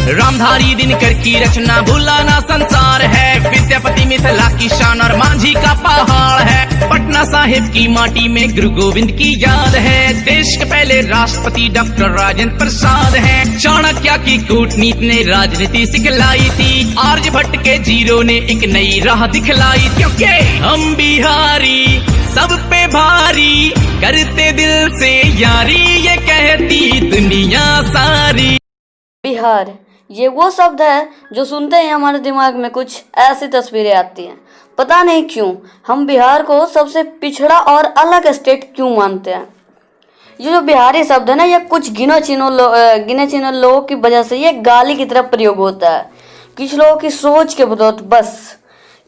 रामधारी दिनकर की रचना भुलाना संसार है। विद्यापति मिथिला की शान और मांझी का पहाड़ है। पटना साहिब की माटी में गुरु गोविंद की याद है। देश के पहले राष्ट्रपति डॉक्टर राजेंद्र प्रसाद हैं। चाणक्य की कूटनीति ने राजनीति सिखलाई थी। आर्यभट्ट के जीरो ने एक नई राह दिखलाई। क्योंकि हम बिहारी सब पे भारी, करते दिल से यारी, ये कहती दुनिया सारी। बिहार, ये वो शब्द है जो सुनते ही हमारे दिमाग में कुछ ऐसी तस्वीरें आती हैं। पता नहीं क्यों हम बिहार को सबसे पिछड़ा और अलग स्टेट क्यों मानते हैं। ये जो बिहारी शब्द है ना, ये कुछ गिने चुने लोगों की वजह से ये गाली की तरह प्रयोग होता है, कुछ लोगों की सोच के बदौलत। बस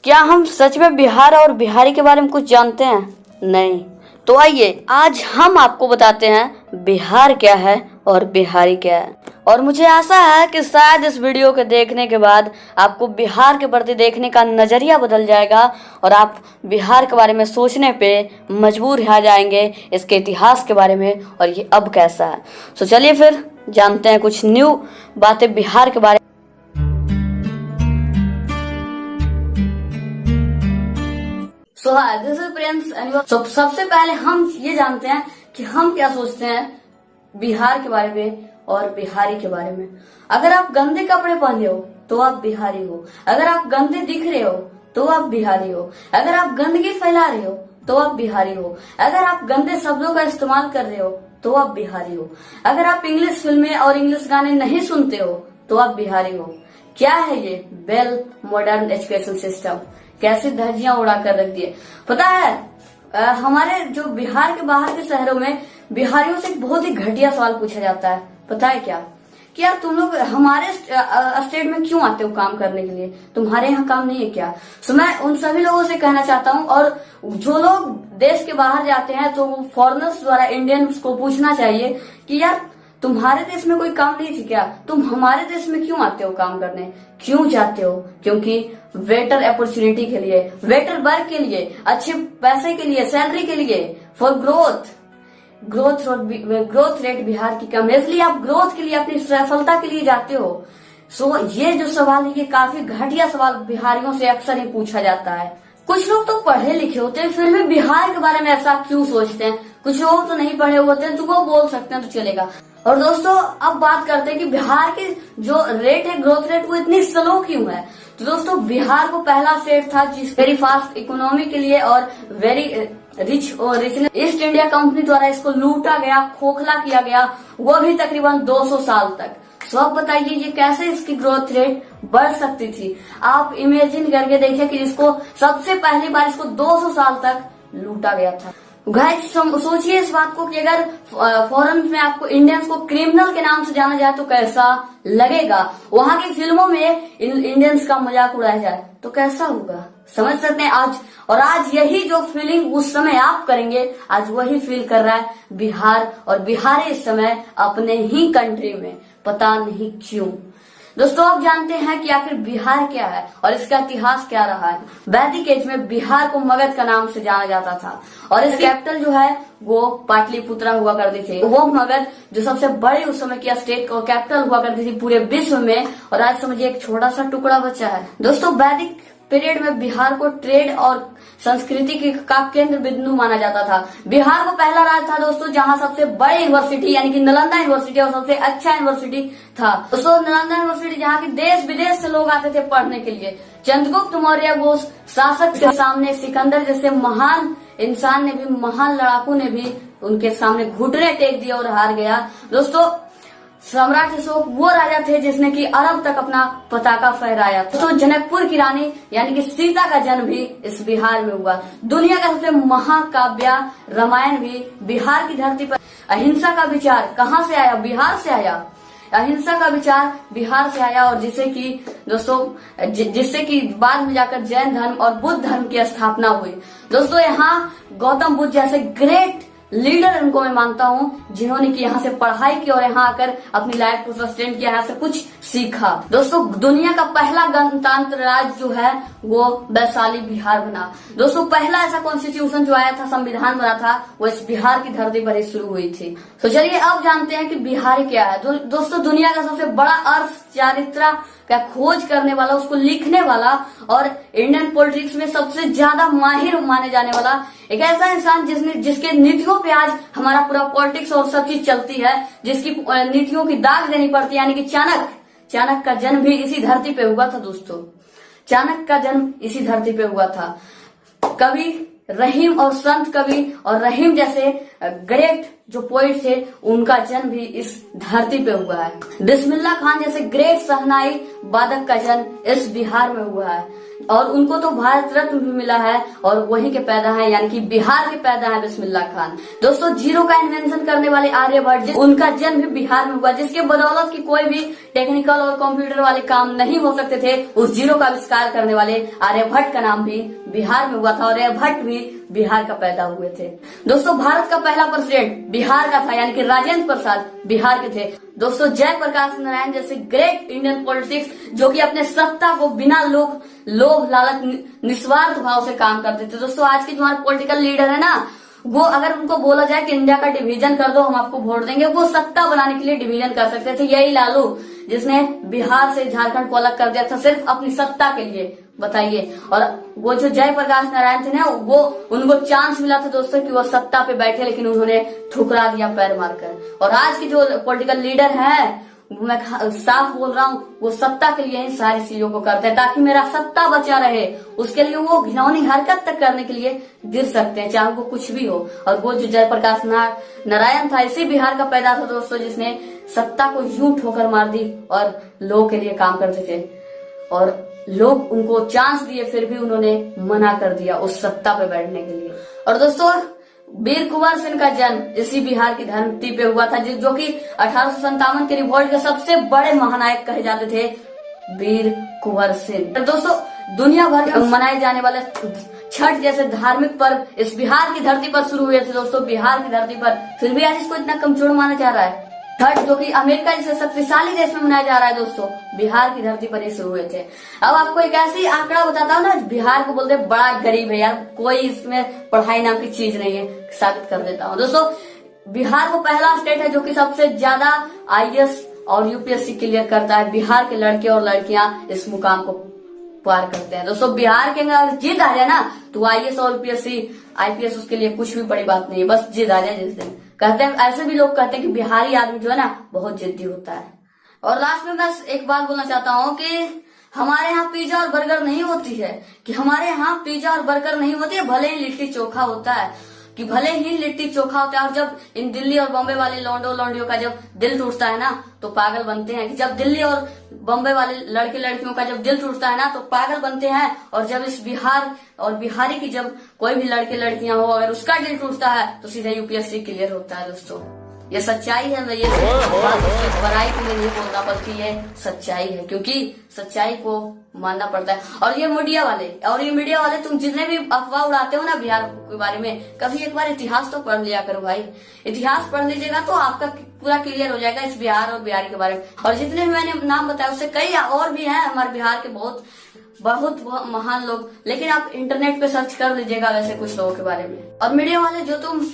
क्या हम सच में बिहार और बिहारी के बारे में कुछ जानते हैं? नहीं। तो आइए आज हम आपको बताते हैं बिहार क्या है और बिहारी क्या है। और मुझे आशा है कि शायद इस वीडियो के देखने के बाद आपको बिहार के प्रति देखने का नज़रिया बदल जाएगा और आप बिहार के बारे में सोचने पे मजबूर हो जाएंगे, इसके इतिहास के बारे में और ये अब कैसा है। तो चलिए फिर जानते हैं कुछ न्यू बातें बिहार के बारे में। This is Prince. सबसे पहले हम ये जानते हैं कि हम क्या सोचते हैं बिहार के बारे में और बिहारी के बारे में। अगर आप गंदे कपड़े पहने हो तो आप बिहारी हो। अगर आप गंदे दिख रहे हो तो आप बिहारी हो। अगर आप गंदगी फैला रहे हो तो आप बिहारी हो। अगर आप गंदे शब्दों का इस्तेमाल कर रहे हो तो आप बिहारी हो। अगर आप इंग्लिश फिल्में और इंग्लिश गाने नहीं सुनते हो तो आप बिहारी हो। क्या है ये वेल मॉडर्न एजुकेशन सिस्टम? कैसी धज्जियां उड़ा कर रख दिए। पता है हमारे जो बिहार के बाहर के शहरों में बिहारियों से एक बहुत ही घटिया सवाल पूछा जाता है। पता है क्या कि यार तुम लोग हमारे स्टेट में क्यों आते हो काम करने के लिए? तुम्हारे यहाँ काम नहीं है क्या? तो मैं उन सभी लोगों से कहना चाहता हूँ, और जो लोग देश के बाहर जाते हैं तो फॉरेनर्स द्वारा इंडियंस को पूछना चाहिए कि यार तुम्हारे देश में कोई काम नहीं थी क्या? तुम हमारे देश में क्यों आते हो काम करने? क्यों जाते हो? क्योंकि वेटर अपॉर्चुनिटी के लिए, वेटर वर्क के लिए, अच्छे पैसे के लिए, सैलरी के लिए, फॉर ग्रोथ रेट बिहार की कम है, इसलिए आप ग्रोथ के लिए, अपनी सफलता के लिए जाते हो। सो ये जो सवाल है ये काफी घटिया सवाल बिहारियों से अक्सर ही पूछा जाता है। कुछ लोग तो पढ़े लिखे होते हैं फिर भी बिहार के बारे में ऐसा क्यों सोचते हैं? कुछ लोग तो नहीं पढ़े होते हैं तो वो बोल सकते हैं तो चलेगा। और दोस्तों अब बात करते हैं कि बिहार की जो रेट है, ग्रोथ रेट, वो इतनी स्लो क्यों है। तो दोस्तों बिहार को पहला स्टेट था जिस वेरी फास्ट इकोनॉमी के लिए और वेरी रिच और रिचनेस ईस्ट इंडिया कंपनी द्वारा इसको लूटा गया, खोखला किया गया, वो भी तकरीबन 200 साल तक। तो अब बताइए ये कैसे इसकी ग्रोथ रेट बढ़ सकती थी? आप इमेजिन करके देखिए कि इसको सबसे पहली बार इसको 200 साल तक लूटा गया था। गाइस सोचिए इस बात को कि अगर फॉरेन में आपको इंडियंस को क्रिमिनल के नाम से जाना जाए तो कैसा लगेगा? वहां की फिल्मों में इंडियंस का मजाक उड़ाया जाए तो कैसा होगा? समझ सकते हैं आज यही जो फीलिंग उस समय आप करेंगे, आज वही फील कर रहा है बिहार। और बिहारी इस समय अपने ही कंट्री में, पता नहीं क्यों। दोस्तों अब जानते हैं कि आखिर बिहार क्या है और इसका इतिहास क्या रहा है। वैदिक एज में बिहार को मगध का नाम से जाना जाता था और इसकी कैपिटल जो है वो पाटलिपुत्रा हुआ करती थी। वो मगध जो सबसे बड़ी उस समय की स्टेट और कैपिटल हुआ करती थी पूरे विश्व में, और आज समझिए एक छोटा सा टुकड़ा बचा है। दोस्तों वैदिक पीरियड में बिहार को ट्रेड और संस्कृति का केंद्र बिंदु माना जाता था। बिहार को पहला राज्य था दोस्तों जहां सबसे बड़ी यूनिवर्सिटी यानी कि नालंदा यूनिवर्सिटी और सबसे अच्छा यूनिवर्सिटी था। दोस्तों नालंदा यूनिवर्सिटी जहां की देश विदेश से लोग आते थे पढ़ने के लिए। चंद्रगुप्त मौर्य वो शासक के सामने सिकंदर जैसे महान इंसान ने भी, महान लड़ाकू ने भी उनके सामने घुटने टेक दिया और हार गया। दोस्तों सम्राट अशोक वो राजा थे जिसने कि अरब तक अपना पताका फहराया। तो जनकपुर की रानी यानी कि सीता का जन्म भी इस बिहार में हुआ। दुनिया का सबसे महाकाव्य रामायण भी बिहार की धरती पर। अहिंसा का विचार कहाँ से आया? बिहार से आया। अहिंसा का विचार बिहार से आया और जिससे कि बाद में जाकर जैन धर्म और बुद्ध धर्म की स्थापना हुई। दोस्तों यहाँ गौतम बुद्ध जैसे ग्रेट लीडर उनको मैं मानता हूँ जिन्होंने कि यहाँ से पढ़ाई की और यहाँ आकर अपनी लाइफ को सस्टेन किया, यहाँ से कुछ सीखा। दोस्तों दुनिया का पहला गणतंत्र राज्य जो है वो वैशाली बिहार बना। दोस्तों पहला ऐसा कॉन्स्टिट्यूशन जो आया था, संविधान बना था, वो इस बिहार की धरती पर ही शुरू हुई थी। तो चलिए अब जानते हैं कि बिहार क्या है। दोस्तों दुनिया का सबसे बड़ा अर्थ चारित्रा का खोज करने वाला, उसको लिखने वाला और इंडियन पॉलिटिक्स में सबसे ज्यादा माहिर माने जाने वाला एक ऐसा इंसान जिसके नीतियों पे आज हमारा पूरा पॉलिटिक्स और सब चीज चलती है, जिसकी नीतियों की दाग देनी पड़ती है, यानी कि चाणक्य का जन्म भी इसी धरती पे हुआ था। दोस्तों चाणक्य का जन्म इसी धरती पे हुआ था। कवि रहीम और संत कवि और रहीम जैसे ग्रेट जो पोइट थे, उनका जन्म भी इस धरती पे हुआ है। बिस्मिल्लाह खान जैसे ग्रेट शहनाई वादक का जन्म इस बिहार में हुआ है और उनको तो भारत रत्न भी मिला है और वहीं के पैदा है, यानी कि बिहार के पैदा है बिस्मिल्लाह खान। दोस्तों जीरो का इन्वेंशन करने वाले आर्यभट्ट, उनका जन्म भी बिहार में हुआ, जिसके बदौलत की कोई भी टेक्निकल और कंप्यूटर वाले काम नहीं हो सकते थे। उस जीरो का आविष्कार करने वाले आर्यभट्ट का नाम भी बिहार में हुआ था और आर्यभट्ट भी बिहार का पैदा हुए थे। दोस्तों भारत का पहला प्रेसिडेंट बिहार का था, यानी कि राजेंद्र प्रसाद बिहार के थे। दोस्तों जयप्रकाश नारायण जैसे ग्रेट इंडियन पॉलिटिक्स, जो कि अपने सत्ता को बिना लोभ लालच निस्वार्थ भाव से काम करते थे। दोस्तों आज के जो हमारे पॉलिटिकल लीडर है ना, वो अगर उनको बोला जाए कि इंडिया का डिवीजन कर दो, हम आपको वोट देंगे, वो सत्ता बनाने के लिए डिवीजन कर सकते थे। यही लालू जिसने बिहार से झारखंड को अलग कर दिया था सिर्फ अपनी सत्ता के लिए, बताइए। और वो जो जयप्रकाश नारायण थे ना, वो उनको चांस मिला था दोस्तों कि वो सत्ता पे बैठे, लेकिन उन्होंने ठुकरा दिया पैर मारकर। और आज की जो पॉलिटिकल लीडर है, मैं साफ बोल रहा हूँ, वो सत्ता के लिए ही सारी चीजों को करते हैं, ताकि मेरा सत्ता बचा रहे। उसके लिए वो घिनौनी हरकत तक करने के लिए गिर सकते हैं, चाहे वो कुछ भी हो। और वो जो जयप्रकाश नारायण था, इसी बिहार का पैदा था दोस्तों, जिसने सत्ता को यूं ठोकर मार दी और लोगों के लिए काम करते थे और लोग उनको चांस दिए, फिर भी उन्होंने मना कर दिया उस सत्ता पे बैठने के लिए। और दोस्तों वीर कुंवर सिंह का जन्म इसी बिहार की धरती पे हुआ था, जो कि 1857 के रिवॉल्ट के सबसे बड़े महानायक कहे जाते थे, वीर कुंवर सिंह। दोस्तों दुनिया भर में मनाए जाने वाले छठ जैसे धार्मिक पर्व इस बिहार की धरती पर शुरू हुए थे। दोस्तों बिहार की धरती पर फिर भी आज इसको इतना कमजोर माना जा रहा है। छठ जो कि अमेरिका जैसे शक्तिशाली देश में मनाया जा रहा है, दोस्तों बिहार की धरती पर ही शुरू हुए थे। अब आपको एक ऐसी आंकड़ा बताता हूँ ना, बिहार को बोलते बड़ा गरीब है यार, कोई इसमें पढ़ाई नाम की चीज नहीं है, साबित कर देता हूँ। दोस्तों बिहार वो पहला स्टेट है जो कि सबसे ज्यादा IAS और UPSC क्लियर करता है। बिहार के लड़के और लड़कियां इस मुकाम को पार करते हैं। दोस्तों बिहार के अगर जिद आ जाए ना, तो IAS और UPSC IPS उसके लिए कुछ भी बड़ी बात नहीं है, बस जिद आ जाए जिस दिन। कहते हैं, ऐसे भी लोग कहते हैं कि बिहारी आदमी जो है ना बहुत जिद्दी होता है। और लास्ट में बस एक बात बोलना चाहता हूँ कि हमारे यहाँ पिज्जा और बर्गर नहीं होती है, कि हमारे यहाँ पिज्जा और बर्गर नहीं होती है, भले ही लिट्टी चोखा होता है, कि भले ही लिट्टी चोखा होता है। और जब इन दिल्ली और बॉम्बे वाले लौंडियों का जब दिल टूटता है ना, तो पागल बनते हैं। कि जब दिल्ली और बॉम्बे वाले लड़के लड़कियों का जब दिल टूटता है ना, तो पागल बनते हैं। और जब इस बिहार और बिहारी की जब कोई भी लड़के लड़कियां हो, अगर उसका दिल टूटता है, तो सीधे UPSC क्लियर होता है। दोस्तों ये सच्चाई है, मैं ये बड़ाई के लिए नहीं बोल रहा, बल्कि ये सच्चाई है, क्योंकि सच्चाई को मानना पड़ता है। और ये मीडिया वाले तुम जितने भी अफवाह उड़ाते हो ना बिहार के बारे में, कभी एक बार इतिहास तो पढ़ लिया करो भाई। इतिहास पढ़ लीजिएगा तो आपका पूरा क्लियर हो जाएगा इस बिहार और बिहारी के बारे में। और जितने भी मैंने नाम बताया उससे कई और भी हैं हमारे बिहार के बहुत महान लोग, लेकिन आप इंटरनेट पे सर्च कर लीजिएगा वैसे कुछ लोगों के बारे में। और मीडिया वाले जो तुम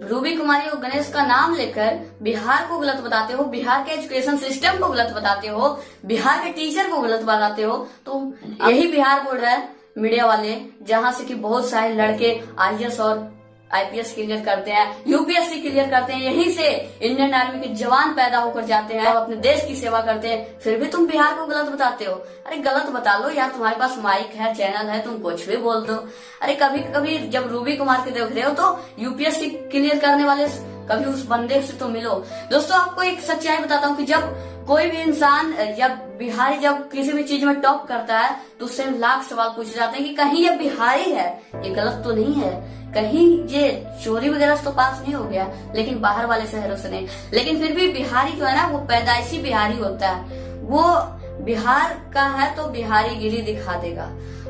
रूबी कुमारी और गणेश का नाम लेकर बिहार को गलत बताते हो, बिहार के एजुकेशन सिस्टम को गलत बताते हो, बिहार के टीचर को गलत बताते हो, तो यही बिहार बोर्ड है मीडिया वाले, जहां से कि बहुत सारे लड़के IAS और IPS क्लियर करते हैं, UPSC क्लियर करते हैं, यहीं से इंडियन आर्मी के जवान पैदा होकर जाते हैं और अपने देश की सेवा करते हैं। फिर भी तुम बिहार को गलत बताते हो। अरे गलत बता लो यार, तुम्हारे पास माइक है, चैनल है, तुम कुछ भी बोल दो। अरे कभी कभी जब रूबी कुमार के देख रहे हो तो UPSC क्लियर करने वाले कभी उस बंदे से तो मिलो। दोस्तों आपको एक सच्चाई बताता हूँ कि जब कोई भी इंसान या बिहारी जब किसी भी चीज में टॉप करता है, तो उससे लाख सवाल पूछे जाते हैं कि कहीं ये बिहारी है, ये गलत तो नहीं है, कहीं ये चोरी वगैरह से तो पास नहीं हो गया, लेकिन बाहर वाले शहरों से नहीं। लेकिन फिर भी बिहारी जो है ना, वो पैदाइशी बिहारी होता है, वो बिहार का है तो बिहारी गिरी दिखा देगा।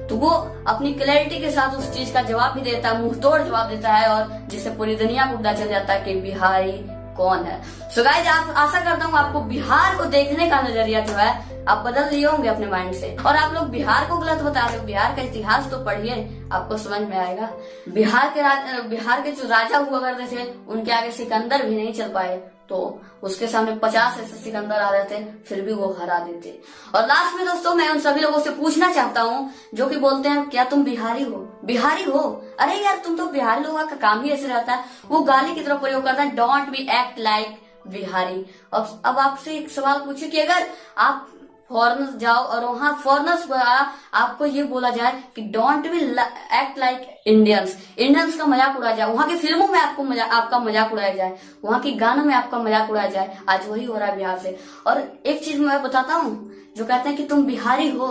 तो वो अपनी क्लैरिटी के साथ उस चीज का जवाब भी देता है, मुंह तोड़ जवाब देता है, और जिससे पूरी दुनिया को पता चल जाता है कि बिहारी कौन है। सो गाइस, आप आशा करता हूँ आपको बिहार को देखने का नजरिया जो है आप बदल लिए होंगे अपने माइंड से, और आप लोग बिहार को गलत बता रहे हो। बिहार का इतिहास तो पढ़िए, आपको समझ में आएगा। बिहार के जो राजा हुआ करते थे उनके आगे सिकंदर भी नहीं चल पाए, तो उसके सामने 50 ऐसे सिकंदर आ रहे थे, फिर भी वो हरा देते। और लास्ट में दोस्तों, मैं उन सभी लोगों से पूछना चाहता हूँ जो कि बोलते हैं क्या तुम बिहारी हो, बिहारी हो? अरे यार, तुम तो बिहारी लोगों का काम ही ऐसे रहता है, वो गाली की तरफ प्रयोग करता है, don't be act like Bihari. अब आपसे एक सवाल पूछे कि अगर आप फॉरेनर जाओ और वहाँ फॉरेनर्स आपको ये बोला जाए कि don't be act like Indians का मजाक उड़ाया जाए, वहाँ की फिल्मों में आपका मजाक उड़ाया जाए, वहाँ की गानों में आपका मजाक उड़ाया जाए, आज वही हो रहा है बिहार से। और एक चीज मैं बताता हूँ, जो कहते हैं कि तुम बिहारी हो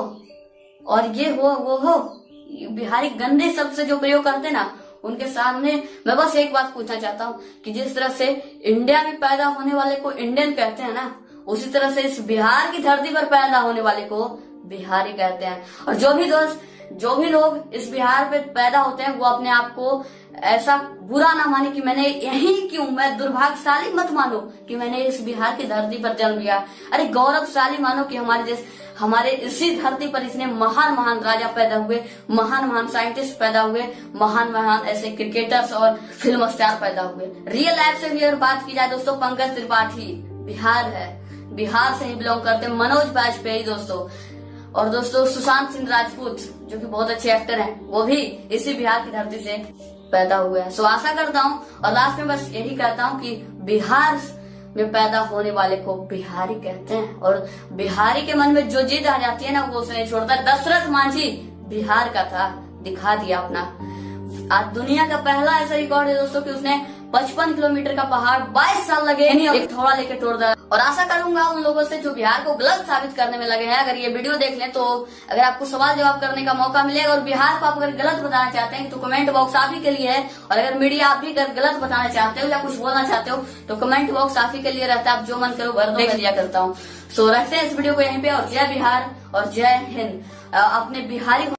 और ये हो वो हो, बिहारी गंदे शब्द से जो प्रयोग करते हैं ना, उनके सामने मैं बस एक बात पूछना चाहता हूँ कि जिस तरह से इंडिया में पैदा होने वाले को इंडियन कहते हैं ना, उसी तरह से इस बिहार की धरती पर पैदा होने वाले को बिहारी कहते हैं। और जो भी लोग इस बिहार पे पैदा होते हैं वो अपने आप को ऐसा बुरा ना माने कि मैंने यही क्यों, मैं दुर्भाग्यशाली मत मानो कि मैंने इस बिहार की धरती पर जन्म लिया। अरे गौरवशाली मानो कि हमारे इसी धरती पर इतने महान महान राजा पैदा हुए, महान महान साइंटिस्ट पैदा हुए, महान महान ऐसे क्रिकेटर्स और फिल्म स्टार पैदा हुए। रियल लाइफ से भी अगर बात की जाए दोस्तों, पंकज त्रिपाठी बिहार है, बिहार से ही बिलोंग करते हैं। मनोज बाजपेयी दोस्तों, और दोस्तों सुशांत सिंह राजपूत जो कि बहुत अच्छे एक्टर हैं, वो भी इसी बिहार की धरती से पैदा हुए हैं। सो आशा करता हूँ और लास्ट में बस यही कहता हूँ कि बिहार में पैदा होने वाले को बिहारी कहते हैं, और बिहारी के मन में जो जिद आ जाती है ना, वो उसे नहीं छोड़ता। दशरथ मांझी बिहार का था, दिखा दिया अपना। आज दुनिया का पहला ऐसा रिकॉर्ड है दोस्तों कि उसने 55 किलोमीटर का पहाड़ 22 साल लगे एक थोड़ा लेके तोड़ दिया। और आशा करूंगा उन लोगों से जो बिहार को गलत साबित करने में लगे हैं, अगर ये वीडियो देख लें तो अगर आपको सवाल जवाब करने का मौका मिलेगा और बिहार को आप अगर गलत बताना चाहते हैं तो कमेंट बॉक्स आप ही के लिए है। और अगर मीडिया आप भी अगर गलत बताना चाहते हो या कुछ बोलना चाहते हो तो कमेंट बॉक्स आप ही के लिए रहता है, आप जो मन करो भर देख लिया करता हूँ। सो रखते हैं इस वीडियो को यहीं पे, और जय बिहार और जय हिंद। अपने बिहारी